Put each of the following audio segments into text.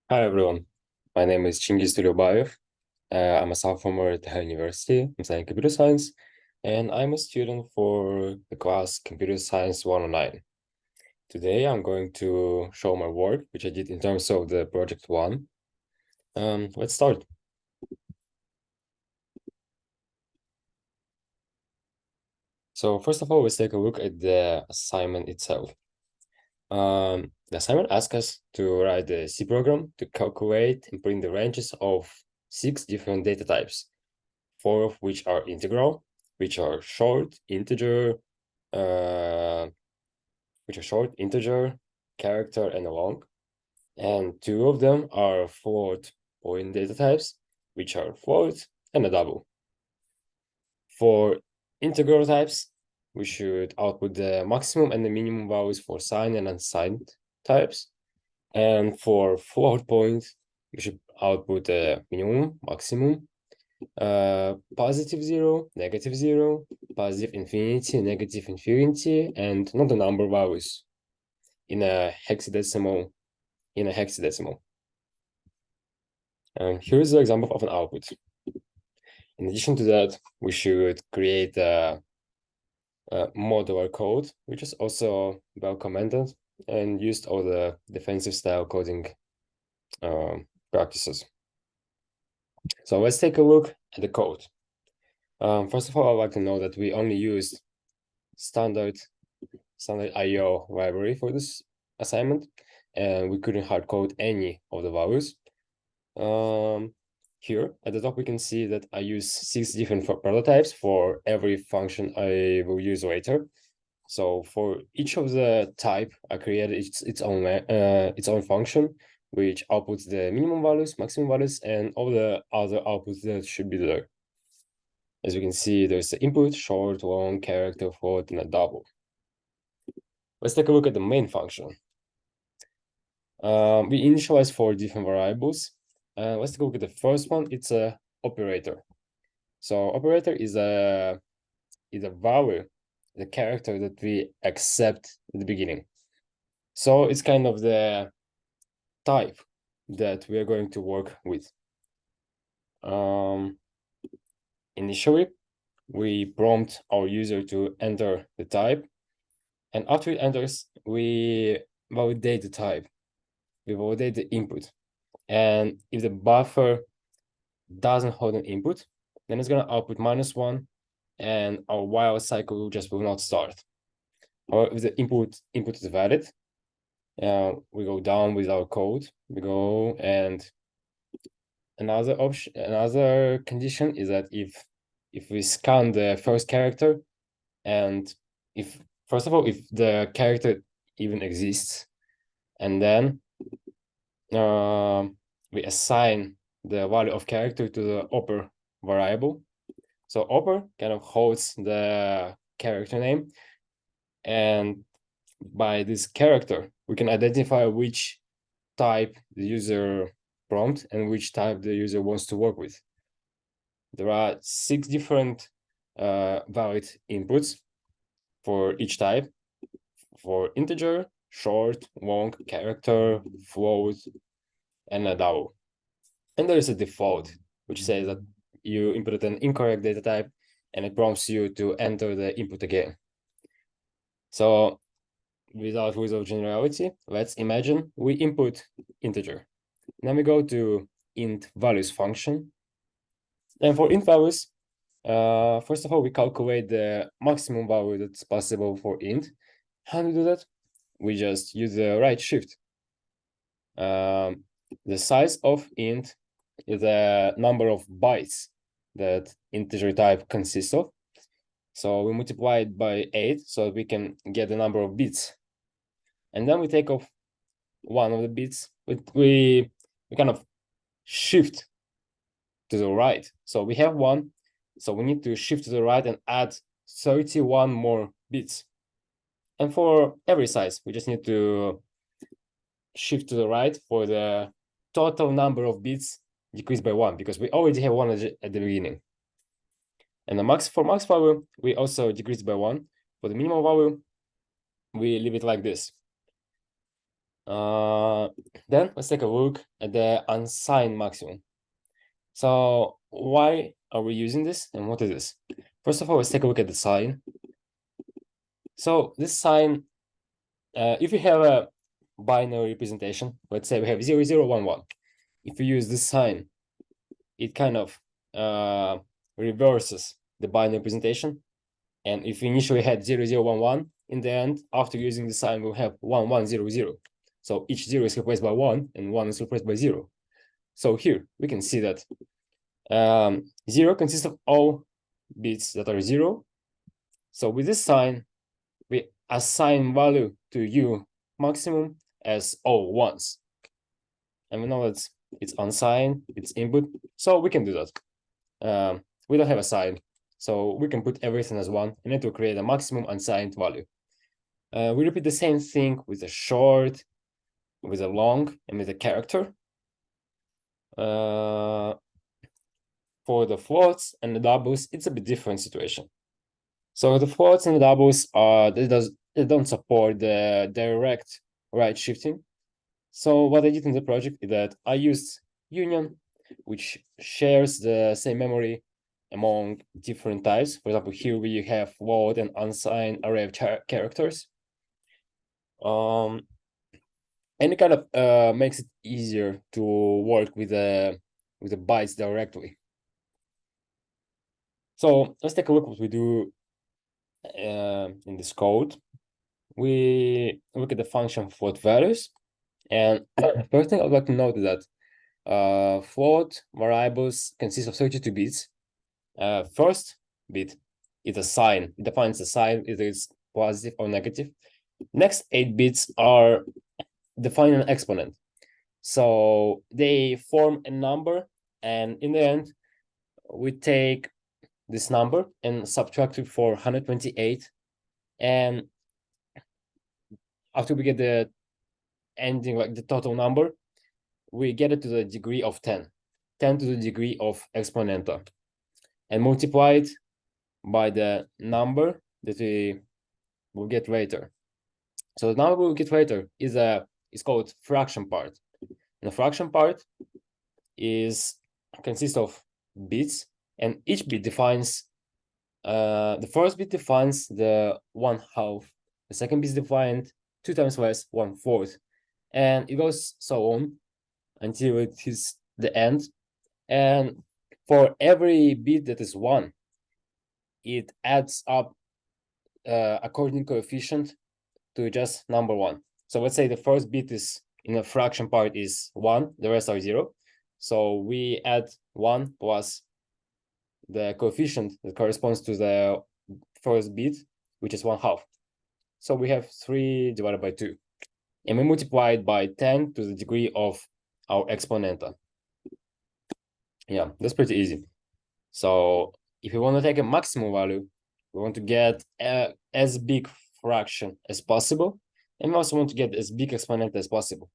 Hi everyone, my name is Chingiz Tulyobayev. I'm a sophomore at the university. I'm studying computer science, and I'm a student for the class Computer Science 109. Today I'm going to show my work, which I did in terms of the project one. Let's start. So first of all, let's take a look at the assignment itself. The assignment asks us to write the C program to calculate and print the ranges of 6 different data types, 4 of which are integral, which are short, integer, character, and long. And 2 of them are float point data types, which are float and a double. For integral types, we should output the maximum and the minimum values for signed and unsigned types. And for float point, we should output the minimum, maximum, positive 0, negative 0, positive infinity, negative infinity, and not the number values in a hexadecimal. Here's the example of an output. In addition to that, we should create a modular code, which is also well commented and used all the defensive style coding practices. So let's take a look at the code. First of all, I'd like to know that we only used standard IO library for this assignment, and we couldn't hard code any of the values. Here at the top, we can see that I use 6 different prototypes for every function I will use later. So for each of the type, I created its own function, which outputs the minimum values, maximum values, and all the other outputs that should be there. As you can see, there's the input, short, long, character, float, and a double. Let's take a look at the main function. We initialize 4 different variables. Let's take a look at the first one. It's a operator. So operator is a value, the character that we accept at the beginning. So it's kind of the type that we are going to work with. Initially, we prompt our user to enter the type, and after it enters, we validate the type. We validate the input, and if the buffer doesn't hold an input, then it's going to output -1, and our while cycle just will not start. Or if the input is valid, we go down with our code. We go, and another condition is that if we scan the first character, and if first of all, if the character even exists, and then we assign the value of character to the oper variable. So oper kind of holds the character name, and by this character, we can identify which type the user prompt and which type the user wants to work with. There are 6 different valid inputs for each type, for integer, short, long, character, float, and a double. And there is a default, which says that you input an incorrect data type, and it prompts you to enter the input again. So without generality, let's imagine we input integer. Then we go to int values function. And for int values, first of all, we calculate the maximum value that's possible for int. How do we do that? We just use the right shift. The size of int is the number of bytes that integer type consists of. So we multiply it by 8 so we can get the number of bits. And then we take off one of the bits. We kind of shift to the right. So we have 1. So we need to shift to the right and add 31 more bits. And for every size, we just need to shift to the right for the total number of bits decreased by 1, because we already have 1 at the beginning. And the max value, we also decrease by 1. For the minimum value, we leave it like this. Then let's take a look at the unsigned maximum. So why are we using this and what is this? First of all, let's take a look at the sign. So this sign, if you have a binary representation, let's say we have 0, 0, 1, 1. If you use this sign, it kind of reverses the binary representation. And if we initially had 0, 0, 1, 1, in the end, after using the sign, we'll have 1, 1, 0, 0. So each 0 is replaced by 1 and 1 is replaced by 0. So here we can see that 0 consists of all bits that are 0. So with this sign, we assign value to U maximum as all ones. And we know that it's unsigned, it's input, so we can do that. We don't have a sign, so we can put everything as 1 and it will create a maximum unsigned value. We repeat the same thing with a short, with a long, and with a character. For the floats and the doubles, it's a bit different situation. So the floats and the doubles they don't support the direct right shifting. So what I did in the project is that I used union, which shares the same memory among different types. For example, here we have float and unsigned array of characters. And it kind of makes it easier to work with the bytes directly. So let's take a look at what we do in this code. We look at the function float values, and first thing I'd like to note is that float variables consist of 32 bits. First bit is a sign. It defines the sign, either it's positive or negative. Next 8 bits are define an exponent. So they form a number, and in the end, we take this number and subtract it for 128. And after we get the ending, like the total number, we get it to the degree of 10, 10 to the degree of exponenta, and multiply it by the number that we will get later. So the number we'll get later is called fraction part. And the fraction part consists of bits, and each bit defines the first bit defines the 1/2, the second bit is defined 2 times less, 1/4, and it goes so on until it is the end. And for every bit that is 1, it adds up according coefficient to just number 1. So let's say the first bit is in a fraction part is 1, the rest are 0. So we add 1 plus the coefficient that corresponds to the first bit, which is 1/2. So we have 3 divided by 2. And we multiply it by 10 to the degree of our exponenta. Yeah, that's pretty easy. So if we want to take a maximum value, we want to get as big fraction as possible, and we also want to get as big exponent as possible.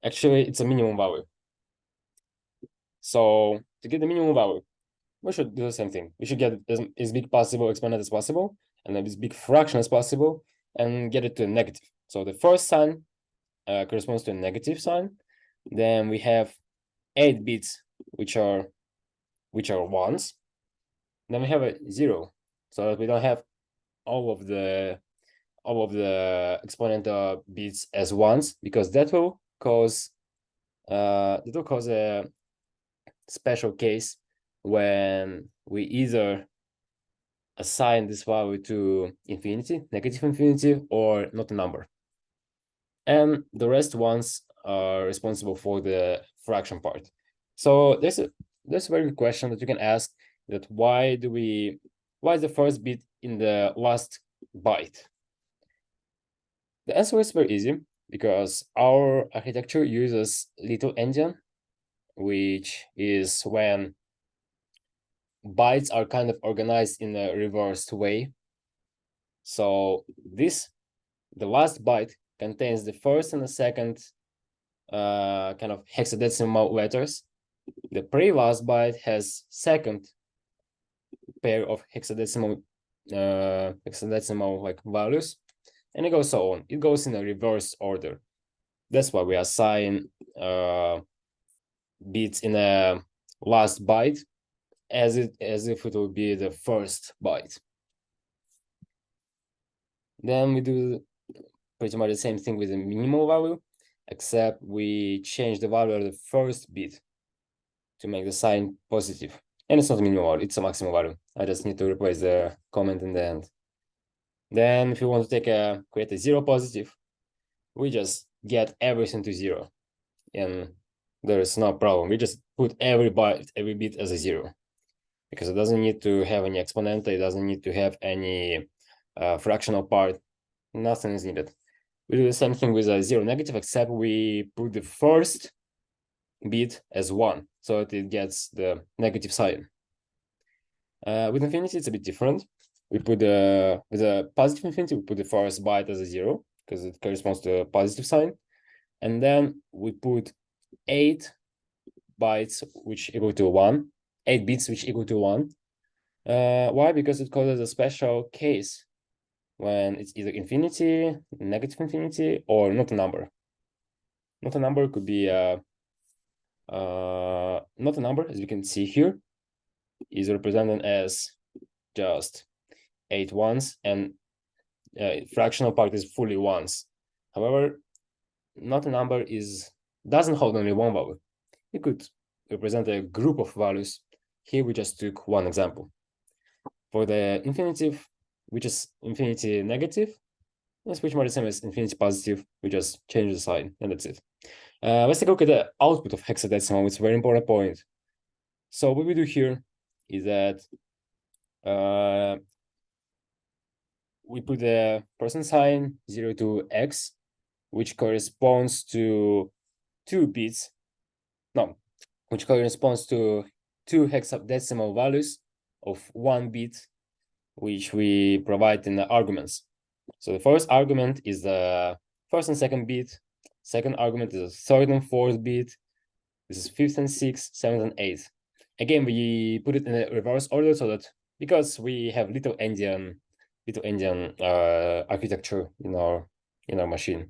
Actually, it's a minimum value. So to get the minimum value, we should do the same thing. We should get as big possible exponent as possible, and as big fraction as possible, and get it to a negative. So the first sign corresponds to a negative sign. Then we have 8 bits, which are ones. Then we have a 0, so that we don't have all of the exponent bits as ones, because that will cause a special case when we either assign this value to infinity, negative infinity, or not a number. And the rest ones are responsible for the fraction part. So there's a very good question that you can ask, that why is the first bit in the last byte? The answer is very easy, because our architecture uses little endian, which is when bytes are kind of organized in a reversed way. So the last byte contains the first and the second kind of hexadecimal letters. The pre-last byte has second pair of hexadecimal like values, and it goes so on. It goes in a reverse order. That's why we assign bits in a last byte as if it would be the first byte. Then we do pretty much the same thing with the minimal value, except we change the value of the first bit to make the sign positive. And it's not a minimal value, it's a maximum value. I just need to replace the comment in the end. Then if you want to create a zero positive, we just get everything to zero. And there is no problem. We just put every bit as a zero, because it doesn't need to have any exponent, it doesn't need to have any fractional part, nothing is needed. We do the same thing with a zero negative, except we put the first bit as 1, so that it gets the negative sign. With infinity, it's a bit different. We put with a positive infinity, we put the first byte as a 0, because it corresponds to a positive sign. And then we put 8 bytes, which equal to 1, 8 bits, which equal to 1. Why? Because it causes a special case when it's either infinity, negative infinity, or not a number. Not a number could be not a number, as we can see here, is represented as just 8 ones, and fractional part is fully ones. However, not a number doesn't hold only one value. It could represent a group of values. Here we just took one example. For the infinitive, which is infinity negative, it's pretty much the same as infinity positive. We just change the sign, and that's it. Let's take a look at the output of hexadecimal. It's a very important point. So what we do here is that we put the percent sign 0 to x, which corresponds to 2 bits. No, which corresponds to 2 hexadecimal values of 1 bit, which we provide in the arguments. So the first argument is the first and second bit. Second argument is the third and fourth bit. This is fifth and sixth, seventh and eighth. Again, we put it in a reverse order so that, because we have little endian architecture in our machine.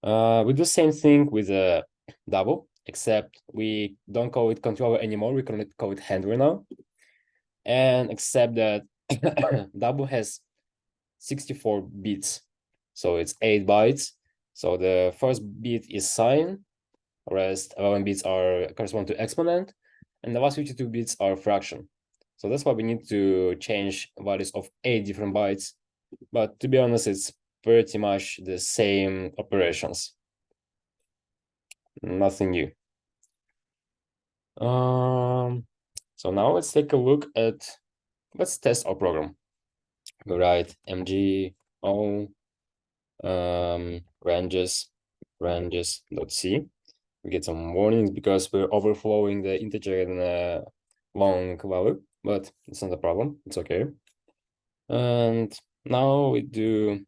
We do the same thing with a double, except we don't call it controller anymore. We call it handler now. And except that double has 64 bits, so it's 8 bytes. So the first bit is sign, rest 11 bits correspond to exponent, and the last 52 bits are fraction. So that's why we need to change values of 8 different bytes. But to be honest, it's pretty much the same operations. Nothing new. So now let's take a look at, let's test our program. We write mg o ranges.c. We get some warnings because we're overflowing the integer in a long value, but it's not a problem, it's okay. And now we do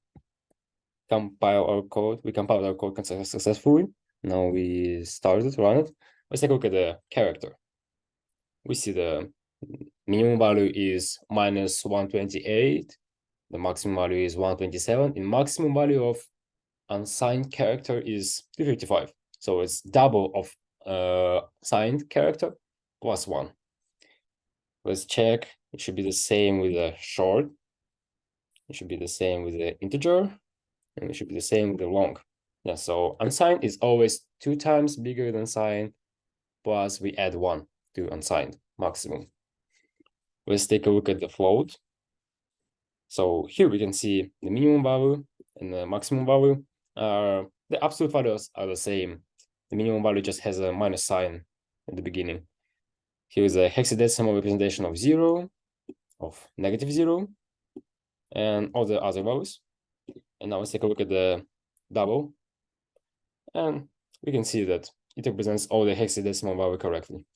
compile our code. We compiled our code successfully. Now we started to run it. Let's take a look at the character. We see the minimum value is minus 128. The maximum value is 127. And maximum value of unsigned character is 255. So it's double of signed character plus 1. Let's check. It should be the same with the short. It should be the same with the integer. And it should be the same with the long. Yeah, so unsigned is always 2 times bigger than signed, plus we add 1 to unsigned maximum. Let's take a look at the float. So here we can see the minimum value and the maximum value. The absolute values are the same. The minimum value just has a minus sign at the beginning. Here is a hexadecimal representation of 0, of -0, and all the other values. And now let's take a look at the double. And we can see that it represents all the hexadecimal value correctly.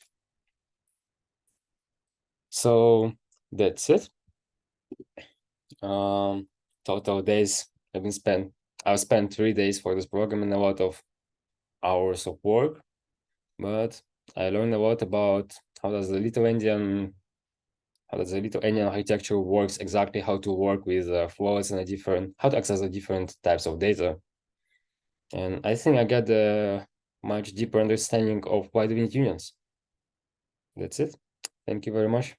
So that's it. Total days have been spent. I've spent 3 days for this program and a lot of hours of work, but I learned a lot about how does the little endian how does the Lithuanian architecture works exactly, how to work with flows and how to access the different types of data. And I think I got a much deeper understanding of why do we need unions. That's it. Thank you very much.